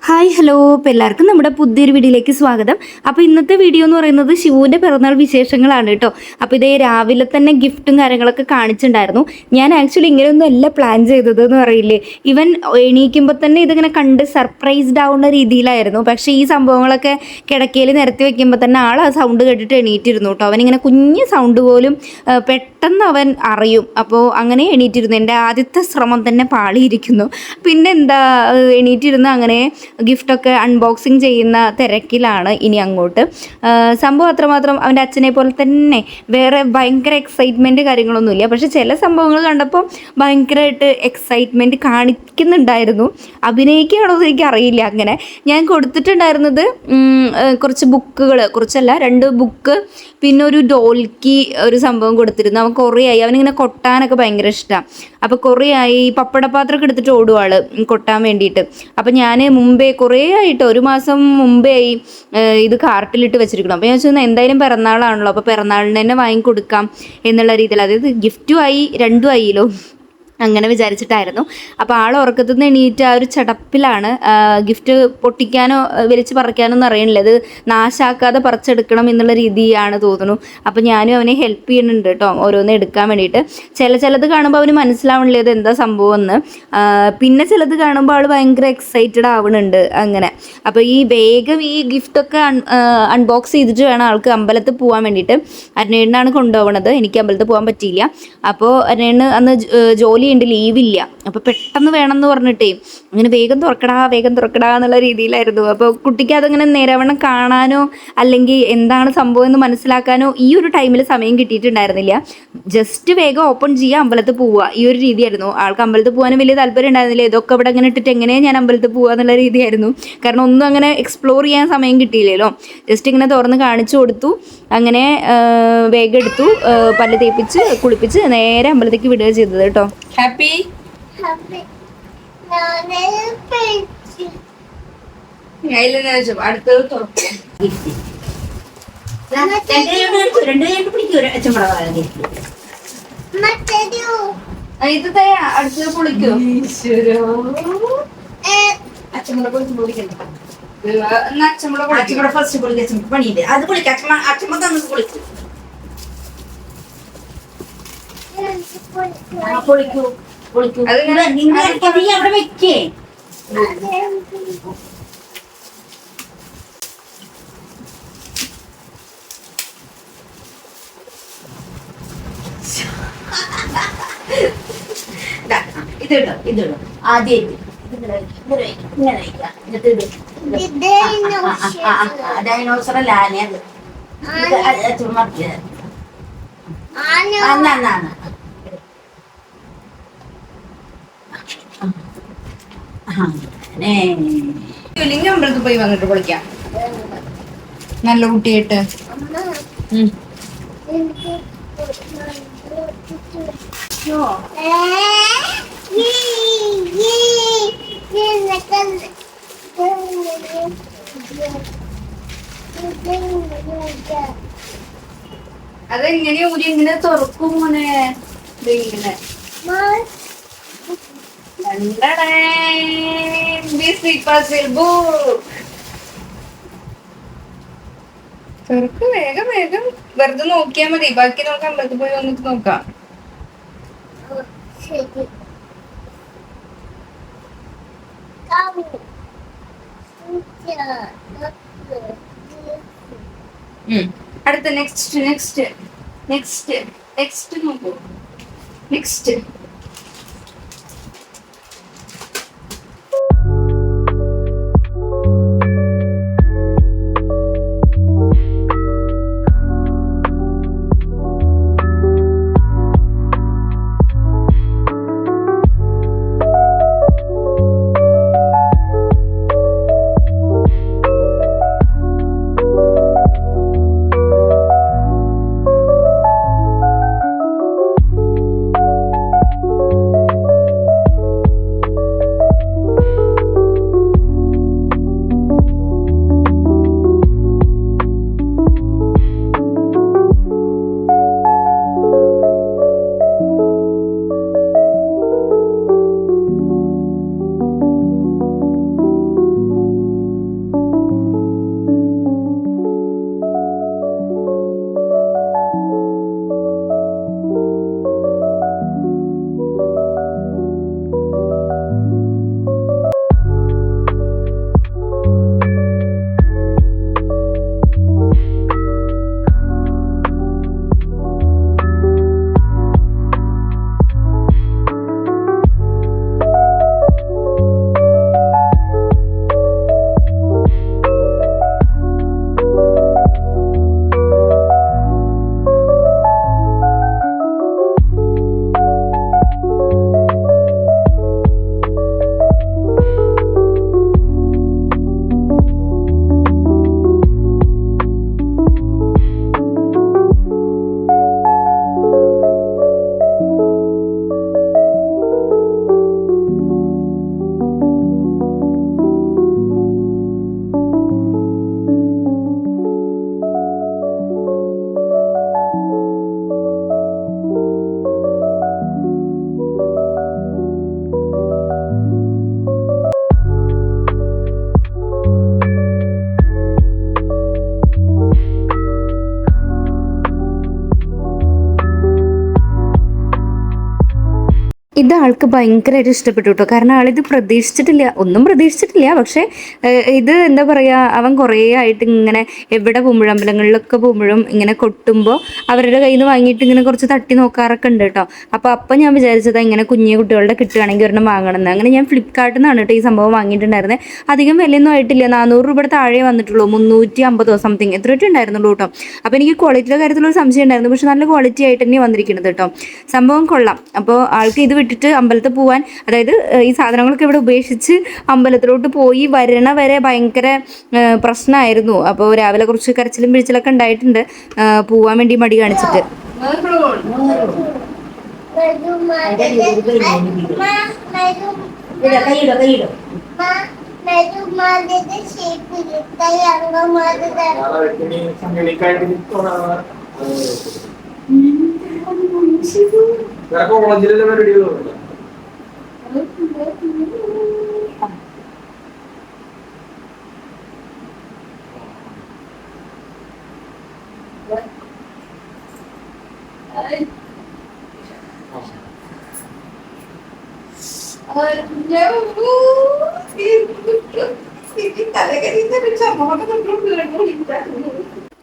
Hi hello അപ്പോൾ എല്ലാവർക്കും നമ്മുടെ പുതിയൊരു വീഡിയോയിലേക്ക് സ്വാഗതം. അപ്പോൾ ഇന്നത്തെ വീഡിയോ എന്ന് പറയുന്നത് ശിവുവിൻ്റെ പിറന്നാൾ വിശേഷങ്ങളാണ് കേട്ടോ. അപ്പോൾ ഇതേ രാവിലെ തന്നെ ഗിഫ്റ്റും കാര്യങ്ങളൊക്കെ കാണിച്ചിട്ടുണ്ടായിരുന്നു. ഞാൻ ആക്ച്വലി ഇങ്ങനെയൊന്നും അല്ല പ്ലാൻ ചെയ്തത് എന്ന് പറയില്ലേ. ഇവൻ എണീക്കുമ്പോൾ തന്നെ ഇതിങ്ങനെ കണ്ട് സർപ്രൈസ്ഡ് ആവുന്ന രീതിയിലായിരുന്നു. പക്ഷേ ഈ സംഭവങ്ങളൊക്കെ കിടക്കയിൽ നിരത്തി വെക്കുമ്പോൾ തന്നെ ആൾ ആ സൗണ്ട് കേട്ടിട്ട് എണീറ്റിരുന്നു കേട്ടോ. അവനിങ്ങനെ കുഞ്ഞ് സൗണ്ട് പോലും പെട്ടെന്ന് അവൻ അറിയും. അപ്പോൾ അങ്ങനെ എണീറ്റിരുന്നു. എൻ്റെ ആദ്യത്തെ ശ്രമം തന്നെ പാളിയിരിക്കുന്നു. പിന്നെ എന്താ എണീറ്റിരുന്നു അങ്ങനെ ഗിഫ്റ്റൊക്കെ അൺബോക്സിങ് ചെയ്യുന്ന തിരക്കിലാണ് ഇനി അങ്ങോട്ട്. സംഭവം അത്രമാത്രം അവൻ്റെ അച്ഛനെ പോലെ തന്നെ വേറെ ഭയങ്കര എക്സൈറ്റ്മെൻറ്റ് കാര്യങ്ങളൊന്നുമില്ല. പക്ഷെ ചില സംഭവങ്ങൾ കണ്ടപ്പോൾ ഭയങ്കരമായിട്ട് എക്സൈറ്റ്മെൻറ്റ് കാണിക്കുന്നുണ്ടായിരുന്നു. അഭിനയിക്കുകയാണോ എന്ന് എനിക്കറിയില്ല. അങ്ങനെ ഞാൻ കൊടുത്തിട്ടുണ്ടായിരുന്നത് കുറച്ച് ബുക്കുകൾ, കുറച്ചല്ല 2 ബുക്ക്, പിന്നെ ഒരു ഡോൽക്കി ഒരു സംഭവം കൊടുത്തിരുന്നു. അവൻ കുറേ ആയി, അവനിങ്ങനെ കൊട്ടാനൊക്കെ ഭയങ്കര ഇഷ്ടമാണ്. അപ്പോൾ കുറേ ആയി പപ്പടപ്പാത്രമൊക്കെ എടുത്തിട്ട് ഓടുവാൾ കൊട്ടാൻ വേണ്ടിയിട്ട്. അപ്പോൾ ഞാൻ കുറേ ആയിട്ട് 1 മാസം മുമ്പേ ഇത് കാർട്ടിലിട്ട് വെച്ചിരിക്കണം. അപ്പോൾ ഞാൻ വെച്ചാൽ എന്തായാലും പിറന്നാളാണല്ലോ, അപ്പോൾ പിറന്നാളിന് തന്നെ വാങ്ങിക്കൊടുക്കാം എന്നുള്ള രീതിയിൽ, അതായത് ഗിഫ്റ്റും ആയി രണ്ടും ആയില്ലോ, അങ്ങനെ വിചാരിച്ചിട്ടായിരുന്നു. അപ്പോൾ ആൾ ഉറക്കത്തു നിന്ന് എണീറ്റ് ആ ഒരു ചടപ്പിലാണ്. ഗിഫ്റ്റ് പൊട്ടിക്കാനോ വലിച്ച് പറിക്കാനോ ഒന്നും അറിയണില്ല, അത് നാശാക്കാതെ പറിച്ചെടുക്കണം എന്നുള്ള രീതിയാണ് തോന്നുന്നു. അപ്പോൾ ഞാനും അവനെ ഹെൽപ്പ് ചെയ്യുന്നുണ്ട് കേട്ടോ, ഓരോന്ന് എടുക്കാൻ വേണ്ടിയിട്ട്. ചിലത് കാണുമ്പോൾ അവന് മനസ്സിലാവണില്ല ഇത് എന്താ സംഭവം എന്ന്. പിന്നെ ചിലത് കാണുമ്പോൾ ആൾ ഭയങ്കര എക്സൈറ്റഡ് ആവണുണ്ട് അങ്ങനെ. അപ്പോൾ ഈ വേഗം ഈ ഗിഫ്റ്റൊക്കെ അൺബോക്സ് ചെയ്തിട്ട് വേണം ആൾക്ക് അമ്പലത്തിൽ പോകാൻ വേണ്ടിയിട്ട്. അരുണേണ്ണാണ് കൊണ്ടുപോകണത്, എനിക്ക് അമ്പലത്തിൽ പോകാൻ പറ്റിയില്ല. അപ്പോൾ അരുണേണ്ണ് അന്ന് ജോലി ഉണ്ട്, ലീവില്ല. അപ്പോൾ പെട്ടെന്ന് വേണം എന്ന് പറഞ്ഞിട്ടേ അങ്ങനെ വേഗം തുറക്കടാ എന്നുള്ള രീതിയിലായിരുന്നു. അപ്പോൾ കുട്ടിക്ക് അതങ്ങനെ നേരവണ്ണം കാണാനോ അല്ലെങ്കിൽ എന്താണ് സംഭവം എന്ന് മനസ്സിലാക്കാനോ ഈ ഒരു ടൈമിൽ സമയം കിട്ടിയിട്ടുണ്ടായിരുന്നില്ല. ജസ്റ്റ് വേഗം ഓപ്പൺ ചെയ്യുക, അമ്പലത്തിൽ പോവുക, ഈ ഒരു രീതിയായിരുന്നു. ആൾക്ക് അമ്പലത്തിൽ പോകാനും വലിയ താല്പര്യം ഉണ്ടായിരുന്നില്ല. ഇതൊക്കെ ഇവിടെ അങ്ങനെ ഇട്ടിട്ട് എങ്ങനെയാണ് ഞാൻ അമ്പലത്തിൽ പോകുക എന്നുള്ള രീതിയായിരുന്നു. കാരണം ഒന്നും അങ്ങനെ എക്സ്പ്ലോർ ചെയ്യാൻ സമയം കിട്ടിയില്ലല്ലോ. ജസ്റ്റ് ഇങ്ങനെ തുറന്ന് കാണിച്ചു കൊടുത്തു, അങ്ങനെ വേഗം എടുത്തു, പല്ല് തേപ്പിച്ച് കുളിപ്പിച്ച് നേരെ അമ്പലത്തേക്ക് വിടുക ചെയ്തത് കേട്ടോ. ഹാപ്പി അടുത്തത് തുറക്കും. ഇത് അടുത്തത് പൊളിക്കോ? അച്ഛമ്മടെ ഫസ്റ്റ് പൊളിക്ക പണിയില്ല, അത് പൊളിക്ക. അച്ഛമ്മ തന്നത് പൊളിക്കും. പൊളിക്കൂ അത് അവിടെ വെക്കേ. ഇതിടും ആദ്യം ഡൈനോസറല്ല, ആനയത്. ഇല്ലെങ്കിൽ അമ്പലത്തിൽ പോയി വന്നിട്ട് പൊളിക്കാം, നല്ല കുട്ടിയായിട്ട്. അതെങ്ങനെയാ ഊരി എങ്ങനെ തുറക്കും മോനെ? ഇങ്ങനെ തുറക്ക് വേഗം വേഗം. വെറുതെ നോക്കിയാ മതി, ബാക്കി നോക്കാം അമ്പലത്തിൽ പോയി വന്നിട്ട് നോക്കാം. അടുത്ത നെക്സ്റ്റ് നോക്കൂ. നെക്സ്റ്റ് ഇത് ആൾക്ക് ഭയങ്കരമായിട്ട് ഇഷ്ടപ്പെട്ടു കേട്ടോ. കാരണം ആളിത് പ്രതീക്ഷിച്ചിട്ടില്ല, ഒന്നും പ്രതീക്ഷിച്ചിട്ടില്ല. പക്ഷേ ഇത് എന്താ പറയുക, അവൻ കുറേ ആയിട്ട് ഇങ്ങനെ എവിടെ പോകുമ്പോഴും അമ്പലങ്ങളിലൊക്കെ പോകുമ്പോഴും ഇങ്ങനെ കൊട്ടുമ്പോൾ അവരുടെ കയ്യിൽ നിന്ന് വാങ്ങിയിട്ട് ഇങ്ങനെ കുറച്ച് തട്ടി നോക്കാറൊക്കെ ഉണ്ട് കേട്ടോ. അപ്പം ഞാൻ വിചാരിച്ചത് ഇങ്ങനെ കുഞ്ഞു കുട്ടികളുടെ കിട്ടുകയാണെങ്കിൽ ഒരെണ്ണം വാങ്ങണമെന്ന്. അങ്ങനെ ഞാൻ ഫ്ലിപ്കാർട്ടിൽ നിന്നാണ് കേട്ടോ ഈ സംഭവം വാങ്ങിയിട്ടുണ്ടായിരുന്നത്. അധികം വിലയൊന്നും ആയിട്ടില്ല, 400 രൂപയുടെ താഴെ വന്നിട്ടുള്ളൂ, 350 സംതിങ് എത്രയൊക്കെ ഉണ്ടായിരുന്നുള്ളൂ കേട്ടോ. അപ്പോൾ എനിക്ക് ക്വാളിറ്റിയുടെ കാര്യത്തിലൊരു സംശയം ഉണ്ടായിരുന്നു, പക്ഷെ നല്ല ക്വാളിറ്റി ആയിട്ട് തന്നെ വന്നിരിക്കുന്നത് കേട്ടോ. സംഭവം കൊള്ളാം. അപ്പോൾ ആൾക്ക് ഇത് വിട്ടിട്ട് അമ്പലത്തിൽ പോകാൻ, അതായത് ഈ സാധനങ്ങളൊക്കെ ഇവിടെ ഉപേക്ഷിച്ച് അമ്പലത്തിലോട്ട് പോയി വരണ വരെ ഭയങ്കര പ്രശ്നമായിരുന്നു. അപ്പോൾ രാവിലെ കുറച്ച് കരച്ചിലും പിഴിച്ചിലൊക്കെ ഉണ്ടായിട്ടുണ്ട് പോവാൻ വേണ്ടി മടി കാണിച്ചിട്ട്.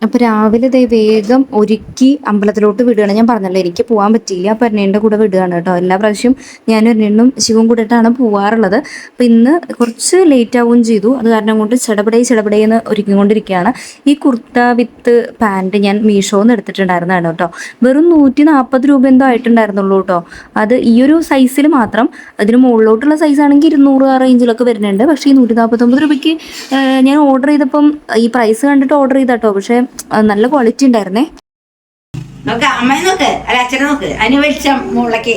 അപ്പോൾ രാവിലെ ദേ വേഗം ഒരുക്കി അമ്പലത്തിലോട്ട് വിടുകയാണ്. ഞാൻ പറഞ്ഞല്ലോ എനിക്ക് പോകാൻ പറ്റിയില്ല, അപ്പോൾ എണ്ണേൻ്റെ കൂടെ വിടുകയാണ് കേട്ടോ. എല്ലാ പ്രാവശ്യം ഞാൻ എണ്ണയും ശിവും കൂടിയിട്ടാണ് പോവാറുള്ളത്. അപ്പോൾ ഇന്ന് കുറച്ച് ലേറ്റ് ആവുകയും ചെയ്തു. അത് കാരണം കൊണ്ട് ചെടപടയെന്ന് ഒരുക്കിക്കൊണ്ടിരിക്കുകയാണ്. ഈ കുർത്ത വിത്ത് പാൻറ്റ് ഞാൻ മീഷോന്ന് എടുത്തിട്ടുണ്ടായിരുന്നതാണ് കേട്ടോ. വെറും 140 രൂപ എന്തോ ആയിട്ടുണ്ടായിരുന്നുള്ളൂ കേട്ടോ. അത് ഈ ഒരു സൈസിൽ മാത്രം. അതിന് മുകളിലോട്ടുള്ള സൈസാണെങ്കിൽ 200 ആ റേഞ്ചിലൊക്കെ വരുന്നുണ്ട്. പക്ഷേ ഈ 149 രൂപയ്ക്ക് ഞാൻ ഓർഡർ ചെയ്തപ്പം ഈ പ്രൈസ് കണ്ടിട്ട് ഓർഡർ ചെയ്താട്ടോ. പക്ഷേ നല്ല ക്വാളിറ്റി ഉണ്ടായിരുന്നേ. നോക്ക് അമ്മയെ നോക്ക്, അല്ല അച്ഛനെ നോക്ക്, അതിന് വലിച്ച മുളക്ക്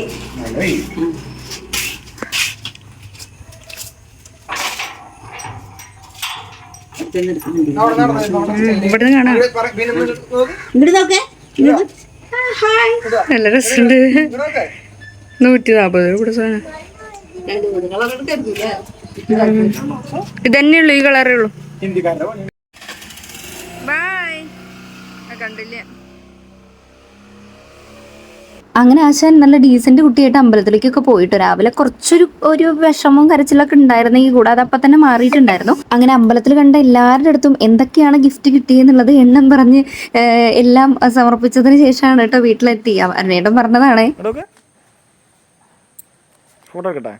ഇവിടെ കാണാം. ഇങ്ങോട്ട് നോക്ക്, നല്ല രസമുണ്ട്. 140 രൂപ സാധനം. ഇതന്നെയുള്ളൂ, ഈ കളറേ ഉള്ളൂ. കണ്ടില്ല. അങ്ങനെ ആശാൻ നല്ല ഡീസന്റ് കുട്ടിയായിട്ട് അമ്പലത്തിലേക്കൊക്കെ പോയിട്ട് രാവിലെ കുറച്ചൊരു വിഷമവും കരച്ചിലൊക്കെ ഉണ്ടായിരുന്നെങ്കിൽ കൂടെ അത് അപ്പം തന്നെ മാറിയിട്ടുണ്ടായിരുന്നു. അങ്ങനെ അമ്പലത്തിൽ കണ്ട എല്ലാവരുടെ അടുത്തും എന്തൊക്കെയാണ് ഗിഫ്റ്റ് കിട്ടിയെന്നുള്ളത് എണ്ണം പറഞ്ഞ് എല്ലാം സമർപ്പിച്ചതിന് ശേഷമാണ് കേട്ടോ വീട്ടിലെത്തി. അന്നേട്ടം പറഞ്ഞതാണേ. ഫോട്ടോ എടുക്കട്ടെ?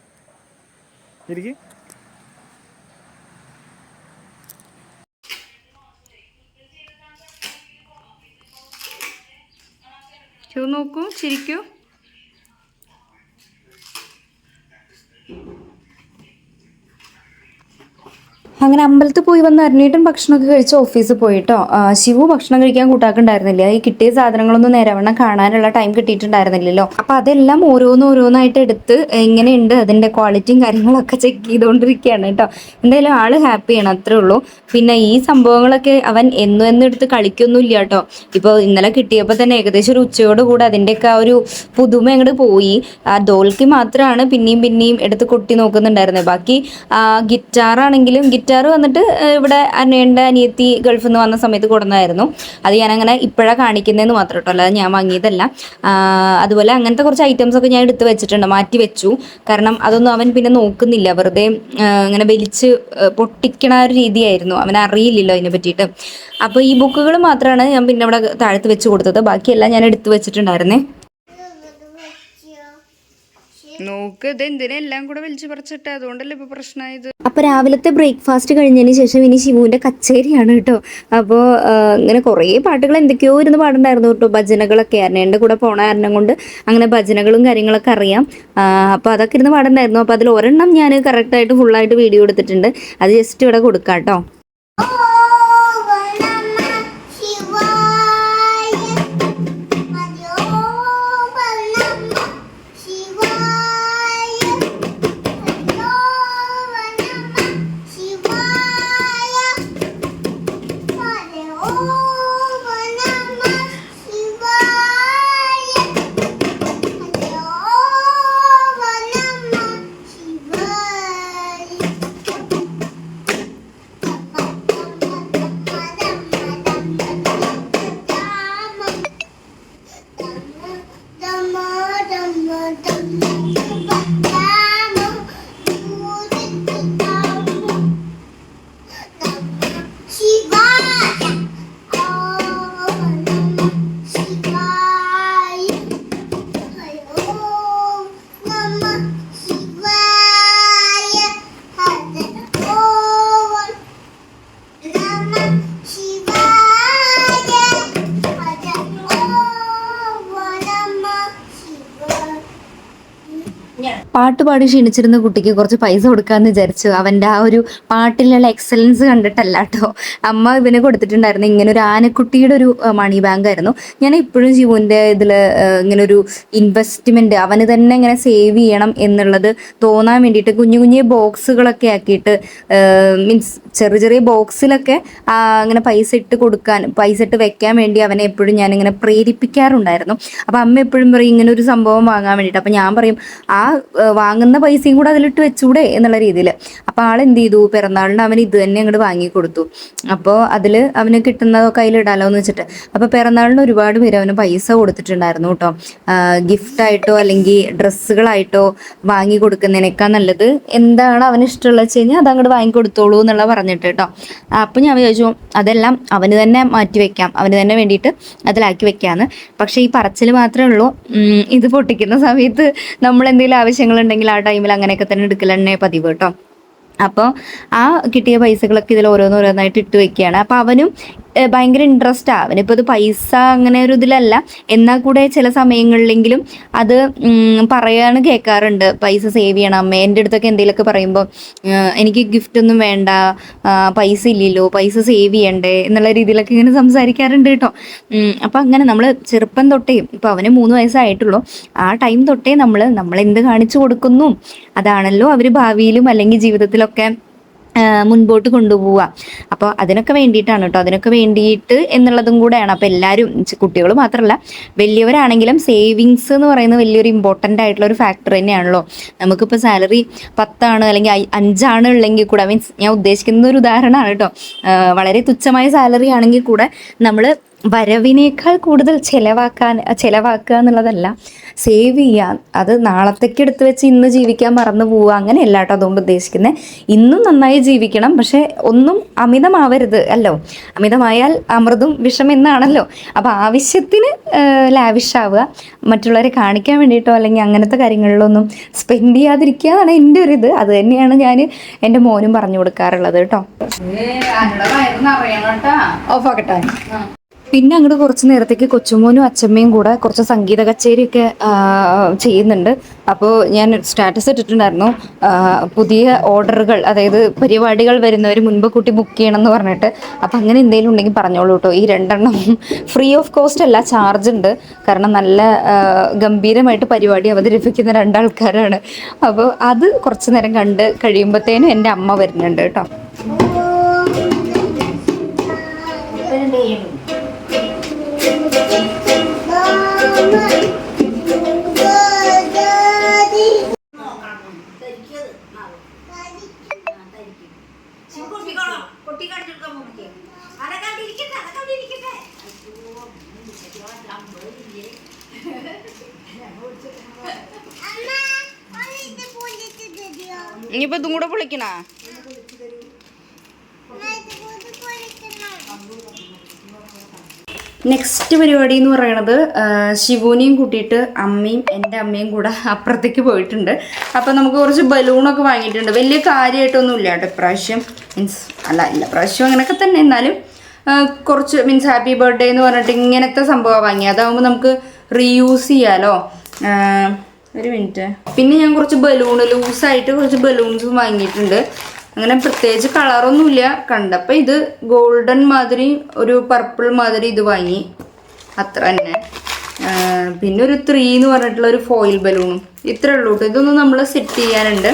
നോക്കൂ, ചിരിക്കൂ. അങ്ങനെ അമ്പലത്തിൽ പോയി വന്ന് അരുണേട്ടൻ ഭക്ഷണമൊക്കെ കഴിച്ച് ഓഫീസിൽ പോയിട്ടോ. ശിവു ഭക്ഷണം കഴിക്കാൻ കൂട്ടാക്കുണ്ടായിരുന്നില്ല. ഈ കിട്ടിയ സാധനങ്ങളൊന്നും നേരവണ്ണം കാണാനുള്ള ടൈം കിട്ടിയിട്ടുണ്ടായിരുന്നില്ലല്ലോ. അപ്പം അതെല്ലാം ഓരോന്നായിട്ട് എടുത്ത് എങ്ങനെയുണ്ട് അതിൻ്റെ ക്വാളിറ്റിയും കാര്യങ്ങളൊക്കെ ചെക്ക് ചെയ്തുകൊണ്ടിരിക്കുകയാണ് കേട്ടോ. എന്തായാലും ആള് ഹാപ്പിയാണ്, അത്രേ ഉള്ളൂ. പിന്നെ ഈ സംഭവങ്ങളൊക്കെ അവൻ എന്നും എടുത്ത് കളിക്കൊന്നുമില്ല കേട്ടോ. ഇപ്പോൾ ഇന്നലെ കിട്ടിയപ്പോൾ തന്നെ ഏകദേശം ഒരു ഉച്ചയോട് കൂടെ അതിൻ്റെയൊക്കെ ആ ഒരു പുതുമ അങ്ങോട്ട് പോയി. ആ ഡോൽക്ക് മാത്രമാണ് പിന്നെയും എടുത്ത് കൊട്ടി നോക്കുന്നുണ്ടായിരുന്നത്. ബാക്കി ഗിറ്റാറാണെങ്കിലും ഗിറ്റാർ വന്നിട്ട് ഇവിടെ അന്നേൻ്റെ അനിയത്തി ഗൾഫിൽ നിന്ന് വന്ന സമയത്ത് കൊടുന്നതായിരുന്നു. അത് ഞാനങ്ങനെ ഇപ്പോഴാണ് കാണിക്കുന്നതെന്ന് മാത്രം കേട്ടോ, അല്ലാതെ ഞാൻ വാങ്ങിയതല്ല. അതുപോലെ അങ്ങനത്തെ കുറച്ച് ഐറ്റംസൊക്കെ ഞാൻ എടുത്ത് വെച്ചിട്ടുണ്ട്, മാറ്റി വെച്ചു. കാരണം അതൊന്നും അവൻ പിന്നെ നോക്കുന്നില്ല, വെറുതെ ഇങ്ങനെ വലിച്ച് പൊട്ടിക്കണ ഒരു രീതിയായിരുന്നു, അവൻ അറിയില്ലല്ലോ അതിനെ പറ്റിയിട്ട്. അപ്പോൾ ഈ ബുക്കുകൾ മാത്രമാണ് ഞാൻ പിന്നെ ഇവിടെ താഴത്ത് വെച്ച് കൊടുത്തത്. ബാക്കിയെല്ലാം ഞാൻ എടുത്ത് വെച്ചിട്ടുണ്ടായിരുന്നേ. നോക്ക്, ഇത് എന്തിനെല്ലാം കൂടെ വലിച്ചു പറിച്ചിട്ട്, അതുകൊണ്ടല്ലേ ഇപ്പൊ പ്രശ്നമായത്. അപ്പൊ രാവിലത്തെ ബ്രേക്ക്ഫാസ്റ്റ് കഴിഞ്ഞതിന് ശേഷം ഇനി ശിവുവിന്റെ കച്ചേരിയാണ് കേട്ടോ. അപ്പോൾ ഇങ്ങനെ കുറേ പാട്ടുകൾ എന്തൊക്കെയോ ഇരുന്ന് പാടുണ്ടായിരുന്നു കേട്ടോ. ഭജനകളൊക്കെ എൻ്റെ കൂടെ പോണ കാരണം കൊണ്ട് അങ്ങനെ ഭജനകളും കാര്യങ്ങളൊക്കെ അറിയാം. അപ്പോൾ അതൊക്കെ ഇരുന്ന് പാടുണ്ടായിരുന്നു. അപ്പോൾ അതിൽ ഒരെണ്ണം ഞാൻ കറക്റ്റായിട്ട് ഫുള്ളായിട്ട് വീഡിയോ എടുത്തിട്ടുണ്ട്. അത് ജസ്റ്റ് ഇവിടെ കൊടുക്കാം കേട്ടോ. പാട്ട് പാടി ക്ഷീണിച്ചിരുന്ന കുട്ടിക്ക് കുറച്ച് പൈസ കൊടുക്കാമെന്ന് വിചാരിച്ചു. അവൻ്റെ ആ ഒരു പാട്ടിലുള്ള എക്സലൻസ് കണ്ടിട്ടല്ല കേട്ടോ അമ്മ ഇവന് കൊടുത്തിട്ടുണ്ടായിരുന്നു. ഇങ്ങനെ ഒരു ആനക്കുട്ടിയുടെ ഒരു മണി ബാങ്ക് ആയിരുന്നു. ഞാൻ ഇപ്പോഴും ശിവുവിൻ്റെ ഇതിൽ ഇങ്ങനെ ഒരു ഇൻവെസ്റ്റ്മെൻറ്റ് അവന് തന്നെ ഇങ്ങനെ സേവ് ചെയ്യണം എന്നുള്ളത് തോന്നാൻ വേണ്ടിയിട്ട് കുഞ്ഞു കുഞ്ഞു ബോക്സുകളൊക്കെ ആക്കിയിട്ട് മീൻസ് ചെറിയ ചെറിയ ബോക്സിലൊക്കെ ഇങ്ങനെ പൈസ ഇട്ട് വെക്കാൻ വേണ്ടി അവനെ എപ്പോഴും ഞാനിങ്ങനെ പ്രേരിപ്പിക്കാറുണ്ടായിരുന്നു. അപ്പോൾ അമ്മ എപ്പോഴും പറയും ഇങ്ങനെ ഒരു സംഭവം വാങ്ങാൻ വേണ്ടിയിട്ട്. അപ്പോൾ ഞാൻ പറയും ആ വാങ്ങുന്ന പൈസയും കൂടെ അതിലിട്ട് വെച്ചൂടെ എന്നുള്ള രീതിയിൽ. അപ്പോൾ ആളെന്ത് ചെയ്തു, പിറന്നാളിന് അവൻ ഇത് തന്നെ അങ്ങോട്ട് വാങ്ങിക്കൊടുത്തു. അപ്പോൾ അതിൽ അവന് കിട്ടുന്നതൊക്കെ അതിലിടാലോ എന്ന് വെച്ചിട്ട്. അപ്പോൾ പിറന്നാളിന് ഒരുപാട് പേര് അവന് പൈസ കൊടുത്തിട്ടുണ്ടായിരുന്നു കേട്ടോ. ഗിഫ്റ്റായിട്ടോ അല്ലെങ്കിൽ ഡ്രസ്സുകളായിട്ടോ വാങ്ങി കൊടുക്കുന്നതിനേക്കാൾ നല്ലത് എന്താണ് അവന് ഇഷ്ടമുള്ളത് വെച്ച് കഴിഞ്ഞാൽ അതങ്ങോട്ട് വാങ്ങിക്കൊടുത്തോളൂ എന്നുള്ള പറഞ്ഞിട്ട് കേട്ടോ. അപ്പോൾ ഞാൻ വിചാരിച്ചു അതെല്ലാം അവന് തന്നെ മാറ്റി വെക്കാം, അവന് തന്നെ വേണ്ടിയിട്ട് അതിലാക്കി വെക്കാമെന്ന്. പക്ഷേ ഈ പറച്ചിൽ മാത്രമേ ഉള്ളൂ. ഇത് പൊട്ടിക്കുന്ന സമയത്ത് നമ്മൾ എന്തെങ്കിലും ആവശ്യങ്ങളുണ്ടെങ്കിൽ ആ ടൈമിൽ അങ്ങനെയൊക്കെ തന്നെ എടുക്കലെന്നെ പതിവ് കേട്ടോ. അപ്പോൾ ആ കിട്ടിയ പൈസകളൊക്കെ ഇതിൽ ഓരോന്നോരോന്നായിട്ട് ഇട്ട് വെക്കുകയാണ്. അപ്പോൾ അവനും ഭയങ്കര ഇൻട്രസ്റ്റാണ്. അവനിപ്പോൾ ഇത് പൈസ അങ്ങനെ ഒരു ഇതിലല്ല, എന്നാൽ കൂടെ ചില സമയങ്ങളിലെങ്കിലും അത് പറയാൻ കേൾക്കാറുണ്ട്, പൈസ സേവ് ചെയ്യണം അമ്മ. എൻ്റെ അടുത്തൊക്കെ എന്തെങ്കിലുമൊക്കെ പറയുമ്പോൾ എനിക്ക് ഗിഫ്റ്റ് ഒന്നും വേണ്ട, പൈസ ഇല്ലല്ലോ, പൈസ സേവ് ചെയ്യണ്ടേ എന്നുള്ള രീതിയിലൊക്കെ ഇങ്ങനെ സംസാരിക്കാറുണ്ട് കേട്ടോ. അപ്പോൾ അങ്ങനെ നമ്മൾ ചെറുപ്പം തൊട്ടേ, ഇപ്പോൾ അവന് 3 വയസ്സായിട്ടുള്ളൂ, ആ ടൈം തൊട്ടേ നമ്മൾ എന്ത് കാണിച്ചു കൊടുക്കുന്നു അതാണല്ലോ അവർ ഭാവിയിലും അല്ലെങ്കിൽ ജീവിതത്തിലൊക്കെ മുൻപോട്ട് കൊണ്ടുപോവുക. അപ്പോൾ അതിനൊക്കെ വേണ്ടിയിട്ടാണ് കേട്ടോ, അതിനൊക്കെ വേണ്ടിയിട്ട് എന്നുള്ളതും കൂടെയാണ്. അപ്പോൾ എല്ലാവരും, കുട്ടികൾ മാത്രമല്ല വലിയവരാണെങ്കിലും സേവിങ്സ് എന്ന് പറയുന്നത് വലിയൊരു ഇമ്പോർട്ടൻ്റ് ആയിട്ടുള്ള ഒരു ഫാക്ടർ തന്നെയാണല്ലോ. നമുക്കിപ്പോൾ സാലറി 10 അല്ലെങ്കിൽ 5 ഉള്ളെങ്കിൽ കൂടെ, മീൻസ് ഞാൻ ഉദ്ദേശിക്കുന്ന ഒരു ഉദാഹരണമാണ് കേട്ടോ, വളരെ തുച്ഛമായ സാലറി ആണെങ്കിൽ കൂടെ നമ്മൾ വരവിനേക്കാൾ കൂടുതൽ ചിലവാക്കുക എന്നുള്ളതല്ല, സേവ് ചെയ്യാൻ, അത് നാളത്തേക്ക് എടുത്ത് വെച്ച് ഇന്ന് ജീവിക്കാൻ മറന്നു പോവുക അങ്ങനെയല്ല കേട്ടോ അതുകൊണ്ട് ഉദ്ദേശിക്കുന്നത്. ഇന്നും നന്നായി ജീവിക്കണം, പക്ഷെ ഒന്നും അമിതമാവരുത് അല്ലോ. അമിതമായാൽ അമൃതും വിഷം എന്നാണല്ലോ. അപ്പോൾ ആവശ്യത്തിന് ലാവിഷാവുക, മറ്റുള്ളവരെ കാണിക്കാൻ വേണ്ടിയിട്ടോ അല്ലെങ്കിൽ അങ്ങനത്തെ കാര്യങ്ങളിലൊന്നും സ്പെൻഡ് ചെയ്യാതിരിക്കുക എന്നാണ് എൻ്റെ ഒരു ഇത്. അത് തന്നെയാണ് ഞാൻ എൻ്റെ മോനും പറഞ്ഞു കൊടുക്കാറുള്ളത് കേട്ടോ. ഓഫാക്കട്ടെ. പിന്നെ അങ്ങോട്ട് കുറച്ച് നേരത്തേക്ക് കൊച്ചുമോനും അച്ഛമ്മയും കൂടെ കുറച്ച് സംഗീത കച്ചേരിയൊക്കെ ചെയ്യുന്നുണ്ട്. അപ്പോൾ ഞാൻ സ്റ്റാറ്റസ് ഇട്ടിട്ടുണ്ടായിരുന്നു, പുതിയ ഓർഡറുകൾ, അതായത് പരിപാടികൾ വരുന്നവർ മുൻപ് കൂട്ടി ബുക്ക് ചെയ്യണം എന്ന് പറഞ്ഞിട്ട്. അപ്പോൾ അങ്ങനെ എന്തെങ്കിലും ഉണ്ടെങ്കിൽ പറഞ്ഞോളൂ കേട്ടോ. ഈ 2 ഫ്രീ ഓഫ് കോസ്റ്റ് അല്ല, ചാർജ് ഉണ്ട്. കാരണം നല്ല ഗംഭീരമായിട്ട് പരിപാടി അവതരിപ്പിക്കുന്ന 2 ആൾക്കാരാണ്. അപ്പോൾ അത് കുറച്ച് നേരം കണ്ട് കഴിയുമ്പോഴത്തേനും എൻ്റെ അമ്മ വരുന്നുണ്ട് കേട്ടോ. ഇനിയിപ്പോ ഇതും കൂടെ പൊളിക്കണ. നെക്സ്റ്റ് പരിപാടി എന്ന് പറയുന്നത് ശിവുനെയും കൂട്ടിയിട്ട് അമ്മയും എൻ്റെ അമ്മയും കൂടെ അപ്പുറത്തേക്ക് പോയിട്ടുണ്ട്. അപ്പോൾ നമുക്ക് കുറച്ച് ബലൂണൊക്കെ വാങ്ങിയിട്ടുണ്ട്. വലിയ കാര്യമായിട്ടൊന്നും ഇല്ല കേട്ടോ ഇപ്രാവശ്യം, മീൻസ് അല്ല പ്രാവശ്യം അങ്ങനെയൊക്കെ തന്നെ, എന്നാലും കുറച്ച് മീൻസ് ഹാപ്പി ബർത്ത്ഡേ എന്ന് പറഞ്ഞിട്ട് ഇങ്ങനത്തെ സംഭവം വാങ്ങി. അതാകുമ്പോൾ നമുക്ക് റീയൂസ് ചെയ്യാമല്ലോ. ഒരു മിനിറ്റ്. പിന്നെ ഞാൻ കുറച്ച് ലൂസായിട്ട് കുറച്ച് ബലൂൺസും വാങ്ങിയിട്ടുണ്ട്. അങ്ങനെ പ്രത്യേകിച്ച് കളറൊന്നുമില്ല, കണ്ടപ്പോൾ ഇത് ഗോൾഡൻ മാതിരി ഒരു പർപ്പിൾ മാതിരി ഇത് വാങ്ങി, അത്ര തന്നെ. പിന്നെ ഒരു 3 എന്ന് പറഞ്ഞിട്ടുള്ള ഒരു ഫോയിൽ ബലൂണും, ഇത്രേ ഉള്ളൂ കേട്ടോ. ഇതൊന്നും നമ്മൾ സെറ്റ് ചെയ്യാനുണ്ട്.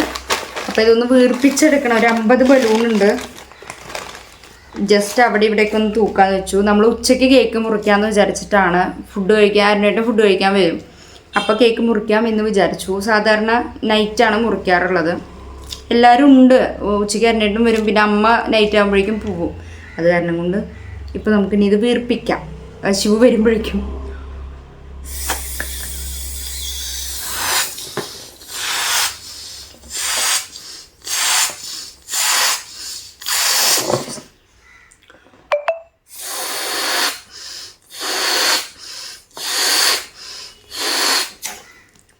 അപ്പോൾ ഇതൊന്ന് വീർപ്പിച്ചെടുക്കണം. ഒരു 50 ബലൂണുണ്ട്. ജസ്റ്റ് അവിടെ ഇവിടേക്ക് ഒന്ന് തൂക്കാന്ന് വെച്ചു. നമ്മൾ ഉച്ചയ്ക്ക് കേക്ക് മുറിക്കാമെന്ന് വിചാരിച്ചിട്ടാണ്. ഫുഡ് കഴിക്കാൻ വരും, അപ്പോൾ കേക്ക് മുറിക്കാം എന്ന് വിചാരിച്ചു. സാധാരണ നൈറ്റാണ് മുറിക്കാറുള്ളത്. എല്ലാവരും ഉണ്ട്, ഉച്ചയ്ക്ക് അരനേട്ടും വരും, പിന്നെ അമ്മ നൈറ്റ് ആകുമ്പോഴേക്കും പോകും. അത് കാരണം കൊണ്ട് ഇപ്പോൾ നമുക്കിനി ഇത് വീർപ്പിക്കാം ശിവു വരുമ്പോഴേക്കും.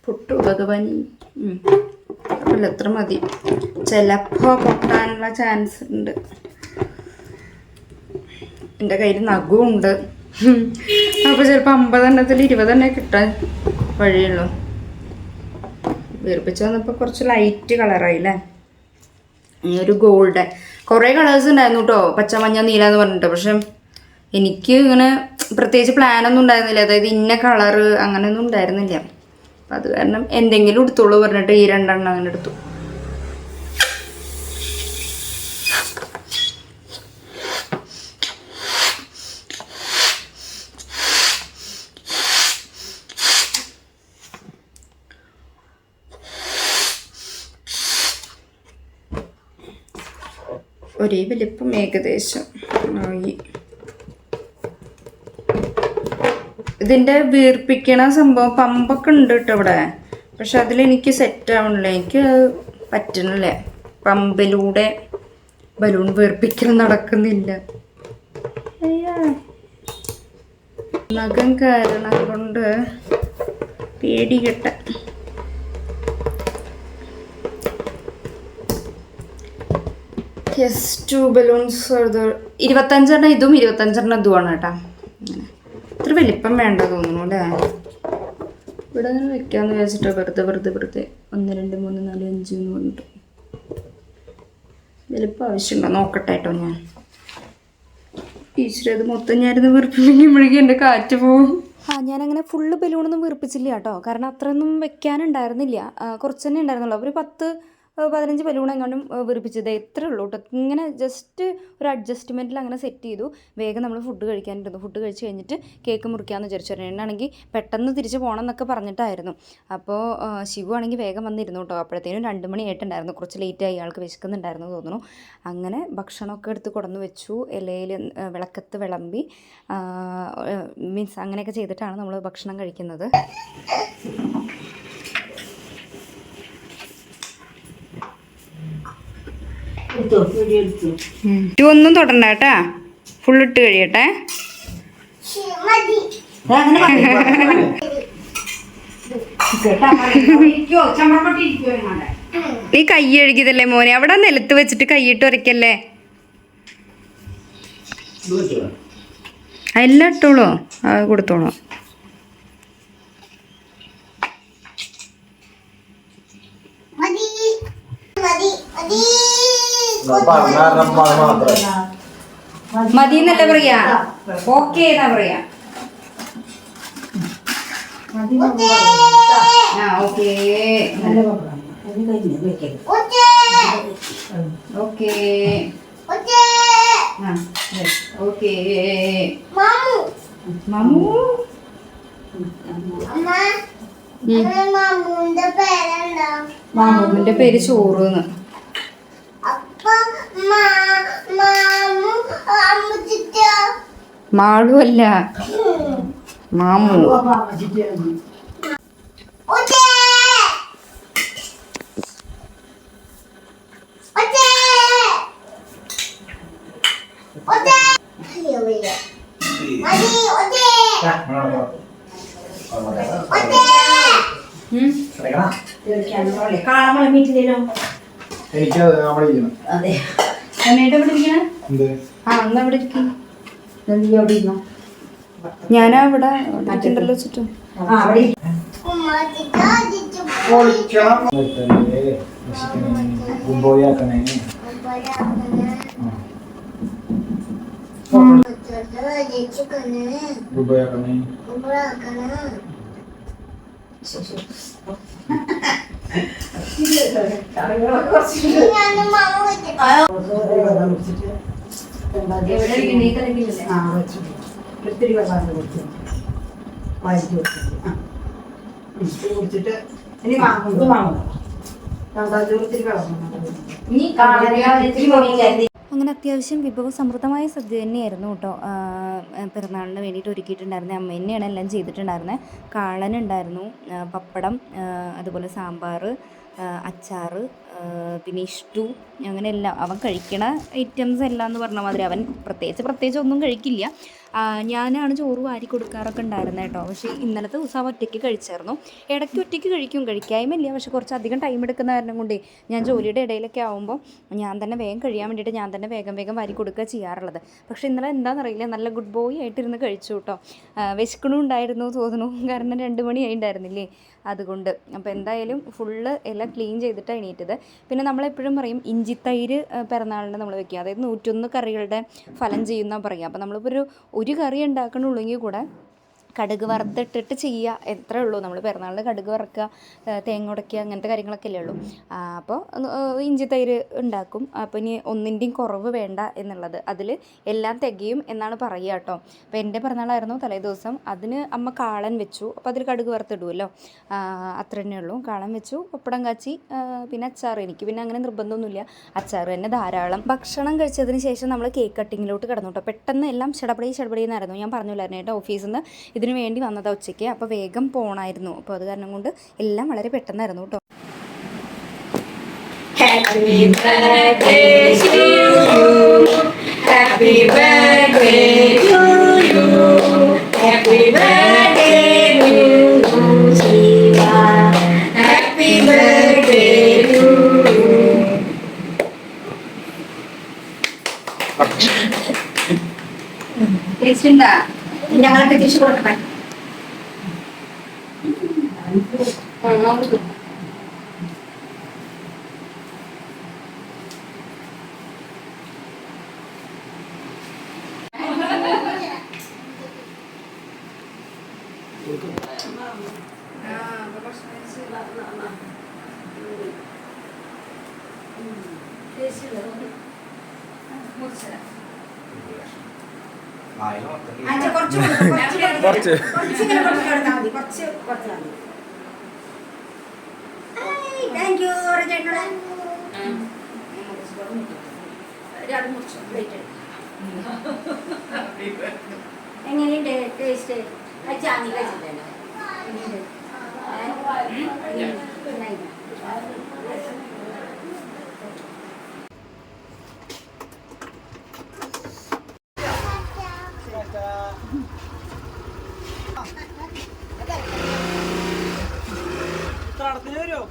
പൊട്ടു ഭഗവാനി, അല്ല എത്ര മതി, ചിലപ്പോൾ പൊട്ടാനുള്ള ചാൻസ് ഉണ്ട്. എൻ്റെ കയ്യിൽ നഖവും ഉണ്ട്. അപ്പോൾ ചിലപ്പോൾ 50 എണ്ണത്തിൽ 20 എണ്ണ കിട്ടാൻ വഴിയുള്ളൂ. വീർപ്പിച്ച് വന്നപ്പോൾ കുറച്ച് ലൈറ്റ് കളറായി അല്ലേ. ഇനി ഒരു ഗോൾഡൻ, കുറേ കളേഴ്സ് ഉണ്ടായിരുന്നു കേട്ടോ, പച്ച മഞ്ഞ നീല എന്ന് പറഞ്ഞിട്ട്. പക്ഷെ എനിക്ക് ഇങ്ങനെ പ്രത്യേകിച്ച് പ്ലാനൊന്നും ഉണ്ടായിരുന്നില്ല, അതായത് ഇന്ന കളറ് അങ്ങനെയൊന്നും ഉണ്ടായിരുന്നില്ല. അപ്പം അത് കാരണം എന്തെങ്കിലും എടുത്തോളൂ പറഞ്ഞിട്ട് ഈ 2 എണ്ണം അങ്ങനെ എടുത്തു. ഒരേ വലിപ്പം ഏകദേശം ആയി. ഇതിൻ്റെ വീർപ്പിക്കണ സംഭവം പമ്പൊക്കെ ഉണ്ട് കേട്ടോ ഇവിടെ, പക്ഷെ അതിലെനിക്ക് സെറ്റ് ആവണില്ല, എനിക്ക് പറ്റണില്ല. പമ്പിലൂടെ ബലൂൺ വീർപ്പിക്കൽ നടക്കുന്നില്ല. അയ്യാ, നഖം കാരണം കൊണ്ട് പേടി കെട്ട. യെസ്, 2 ബലൂൺസ് ഫോർ ദ 25 ഇതും 25 ഇതുമാണ് കേട്ടോ. അങ്ങനെ ഇത്ര വലിപ്പം വേണ്ട തോന്നുന്നു അല്ലേ. ഇവിടെ അങ്ങനെ വെക്കാന്ന് വിചാരിച്ചിട്ട് വെറുതെ 1 2 3 4 5 എന്ന് പറഞ്ഞിട്ട് വലിപ്പം ആവശ്യമുണ്ടോ നോക്കട്ടെ കേട്ടോ. ഞാൻ ടീച്ചർ അത് മൊത്തം ഞാനിത് വീർപ്പിക്കുമ്പോഴേക്കും എൻ്റെ കാറ്റ് പോവും. ഞാനങ്ങനെ ഫുള്ള് ബലൂണൊന്നും വീർപ്പിച്ചില്ല കേട്ടോ, കാരണം അത്രയൊന്നും വെക്കാനുണ്ടായിരുന്നില്ല. കുറച്ച് തന്നെ ഉണ്ടായിരുന്നുള്ളൂ. ഒരു 10-15 ബലൂൺ എങ്ങാണ്ടും വീർപ്പിച്ചത് എത്രയേ ഉള്ളൂ കേട്ടോ. ഇങ്ങനെ ജസ്റ്റ് ഒരു അഡ്ജസ്റ്റ്മെൻറ്റിൽ അങ്ങനെ സെറ്റ് ചെയ്തു. വേഗം നമ്മൾ ഫുഡ് കഴിക്കാനിരുന്നു. ഫുഡ് കഴിച്ച് കഴിഞ്ഞിട്ട് കേക്ക് മുറിക്കാമെന്ന് വിചാരിച്ചു. എന്നാണെങ്കിൽ പെട്ടെന്ന് തിരിച്ച് പോകണം എന്നൊക്കെ പറഞ്ഞിട്ടായിരുന്നു. അപ്പോൾ ശിവു ആണെങ്കിൽ വേഗം വന്നിരുന്നു കേട്ടോ. അപ്പോഴത്തേനും 2 മണി ആയിട്ടുണ്ടായിരുന്നു. കുറച്ച് ലേറ്റായി, ആൾക്ക് വിശക്കുന്നുണ്ടായിരുന്നു തോന്നുന്നു. അങ്ങനെ ഭക്ഷണമൊക്കെ എടുത്ത് കൊണ്ടുവന്ന് വെച്ചു. ഇലയിൽ വിളക്കത്ത് വിളമ്പി മീൻസ് അങ്ങനെയൊക്കെ ചെയ്തിട്ടാണ് നമ്മൾ ഭക്ഷണം കഴിക്കുന്നത്. ഒന്നും തൊടണ്ട കേട്ടാ, ഫുള്ളിട്ട് കഴിയട്ടെ. നീ കൈ കഴുകിയതല്ലേ മോനെ, അവിടെ നിലത്ത് വെച്ചിട്ട് കൈയിട്ട് ഉരയ്ക്കല്ലേ. എല്ലാം ഇട്ടോളൂ, അത് കൊടുത്തോളൂ. മതി എന്നല്ല പറയാ, ഓക്കെ എന്നാ പറയാ. Okay okay okay. മാമു മാമുവിന്റെ പേര് ചോറ്. മാളു അല്ല, മാമു. ഞാനവിടെ ഉണ്ടല്ലോ വെച്ചിട്ട് അങ്ങനെ അത്യാവശ്യം വിഭവസമൃദ്ധമായ സദ്യ തന്നെയായിരുന്നു കേട്ടോ. പിറന്നാളിന് വേണ്ടിയിട്ട് ഒരുക്കിയിട്ടുണ്ടായിരുന്നത് അമ്മ തന്നെയാണ് എല്ലാം ചെയ്തിട്ടുണ്ടായിരുന്നത്. കാളനുണ്ടായിരുന്നു, പപ്പടം, അതുപോലെ സാമ്പാർ, അച്ചാറ്, പിന്നെ ഇഷ്ടു, അങ്ങനെ എല്ലാം അവൻ കഴിക്കണ ഐറ്റംസ് എല്ലാം എന്ന് പറഞ്ഞ മാതിരി. അവൻ പ്രത്യേകിച്ച് ഒന്നും കഴിക്കില്ല. ഞാനാണ് ചോറ് വാരി കൊടുക്കാറൊക്കെ ഉണ്ടായിരുന്നത് കേട്ടോ. പക്ഷേ ഇന്നലത്തെ ദിവസം അവ ഒറ്റയ്ക്ക് കഴിച്ചായിരുന്നു. ഇടയ്ക്ക് ഒറ്റയ്ക്ക് കഴിക്കായ്മയില്ല, പക്ഷെ കുറച്ചധികം ടൈം എടുക്കുന്ന കാരണം കൊണ്ടേ ഞാൻ ജോലിയുടെ ഇടയിലൊക്കെ ആകുമ്പോൾ ഞാൻ തന്നെ വേഗം കഴിയാൻ വേണ്ടിയിട്ട് ഞാൻ തന്നെ വേഗം വാരി കൊടുക്കുക ചെയ്യാറുള്ളത്. പക്ഷേ ഇന്നലെ എന്താണെന്നറിയില്ല, നല്ല ഗുഡ് ബോയ് ആയിട്ടിരുന്ന് കഴിച്ചു കേട്ടോ. വിശക്കണും ഉണ്ടായിരുന്നു തോന്നുന്നു, കാരണം 2 മണിയായി ഉണ്ടായിരുന്നില്ലേ, അതുകൊണ്ട്. അപ്പോൾ എന്തായാലും ഫുള്ള് എല്ലാം ക്ലീൻ ചെയ്തിട്ടാണ് എണീറ്റത്. പിന്നെ നമ്മളെപ്പോഴും പറയും ഇഞ്ചിത്തൈര് പിറന്നാളിന് നമ്മൾ വെക്കുക, അതായത് 101 കറികളുടെ ഫലം ചെയ്യുന്ന പറയുക. അപ്പോൾ നമ്മളിപ്പോൾ ഒരു കറി ഉണ്ടാക്കണുള്ളെങ്കിൽ കൂടെ കടുക് വറുത്തിട്ടിട്ട് ചെയ്യുക, എത്രയേ ഉള്ളൂ. നമ്മൾ പിറന്നാളിന് കടുക് വറുക്കുക, തേങ്ങ ഉടയ്ക്കുക, അങ്ങനത്തെ കാര്യങ്ങളൊക്കെ അല്ലേ ഉള്ളൂ. അപ്പോൾ ഇഞ്ചി തൈര് ഉണ്ടാക്കും. അപ്പോൾ ഇനി ഒന്നിൻ്റെയും കുറവ് വേണ്ട എന്നുള്ളത്, അതിൽ എല്ലാം തികയും എന്നാണ് പറയുക കേട്ടോ. അപ്പോൾ എൻ്റെ പിറന്നാളായിരുന്നു തലേ ദിവസം, അതിന് അമ്മ കാളൻ വെച്ചു. അപ്പോൾ അതിൽ കടുക് വറുത്തിടുമല്ലോ, അത്ര തന്നെ ഉള്ളൂ. കാളൻ വെച്ചു, പപ്പടം കാച്ചി, പിന്നെ അച്ചാർ. എനിക്ക് പിന്നെ അങ്ങനെ നിർബന്ധമൊന്നുമില്ല, അച്ചാർ തന്നെ ധാരാളം. ഭക്ഷണം കഴിച്ചതിന് ശേഷം നമ്മൾ കേക്ക് കട്ടിങ്ങിലോട്ട് കിടന്നു കേട്ടോ. പെട്ടെന്ന് എല്ലാം ഷടപടിയെന്നായിരുന്നു. ഞാൻ പറഞ്ഞില്ലായിരുന്നു കേട്ടോ, ഓഫീസിൽ നിന്ന് ഇതിനു വേണ്ടി വന്നതാണ് ഉച്ചയ്ക്ക്. അപ്പോൾ വേഗം പോകണമായിരുന്നു. അപ്പോൾ അത് കാരണം കൊണ്ട് എല്ലാം വളരെ പെട്ടെന്നായിരുന്നു കേട്ടോ. Happy birthday to you. Happy birthday to you. Happy birthday to you, Shiva. Happy birthday to you. ടേസ്റ്റുണ്ടാ? ഞങ്ങളൊക്കെ തിരിച്ചു കൊടുക്കണം. എങ്ങനെയുണ്ട് ടേസ്റ്റ്? ചാമി കഴിച്ചിട്ടല്ലോ. ഉത്രാടത്തിന് വരുമോ?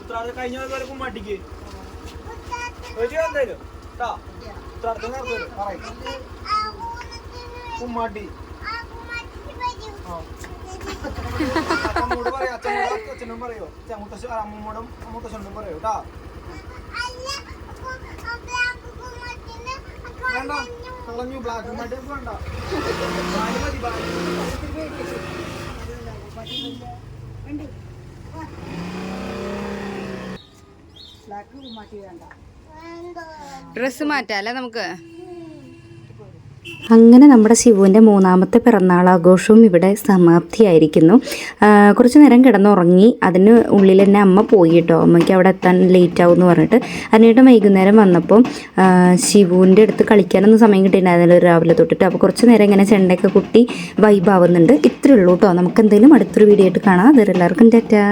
ഉത്രാടത്തിന് കഴിഞ്ഞ പോലെ കുമ്മാട്ടിക്ക് എന്തായാലും ഉത്രാടത്തിന് വരും. പറയും കുമ്മാട്ടി അമ്മൂട് പറയാം, അച്ഛനും പറയോ, അമ്മൂടും മുത്തശ്ശനും പറയോ കേട്ടാ. വേണ്ട, കളഞ്ഞു. ബ്ലാക്ക് കുമ്മാട്ടി വേണ്ട, ഡ്രസ്സ് മാറ്റാല്ലേ നമുക്ക്. അങ്ങനെ നമ്മുടെ ശിവുവിൻ്റെ 3ാമത്തെ പിറന്നാളാഘോഷവും ഇവിടെ സമാപ്തിയായിരിക്കുന്നു. കുറച്ച് നേരം കിടന്നുറങ്ങി. അതിന് ഉള്ളിൽ തന്നെ അമ്മ പോയി കേട്ടോ. അമ്മയ്ക്ക് അവിടെ എത്താൻ ലേറ്റ് ആവും എന്ന് പറഞ്ഞിട്ട്. അതിനായിട്ട് വൈകുന്നേരം വന്നപ്പോൾ ശിവുവിൻ്റെ അടുത്ത് കളിക്കാനൊന്നും സമയം കിട്ടിയിട്ടുണ്ടായിരുന്നില്ല രാവിലെ തൊട്ടിട്ട്. അപ്പോൾ കുറച്ച് നേരം ഇങ്ങനെ ചെണ്ടയൊക്കെ കുട്ടി വൈബാവുന്നുണ്ട്. ഇത്രയേ ഉള്ളൂ കേട്ടോ. നമുക്ക് എന്തെങ്കിലും അടുത്തൊരു വീഡിയോ ആയിട്ട് കാണാം. അതെല്ലാവർക്കും ടാറ്റാ.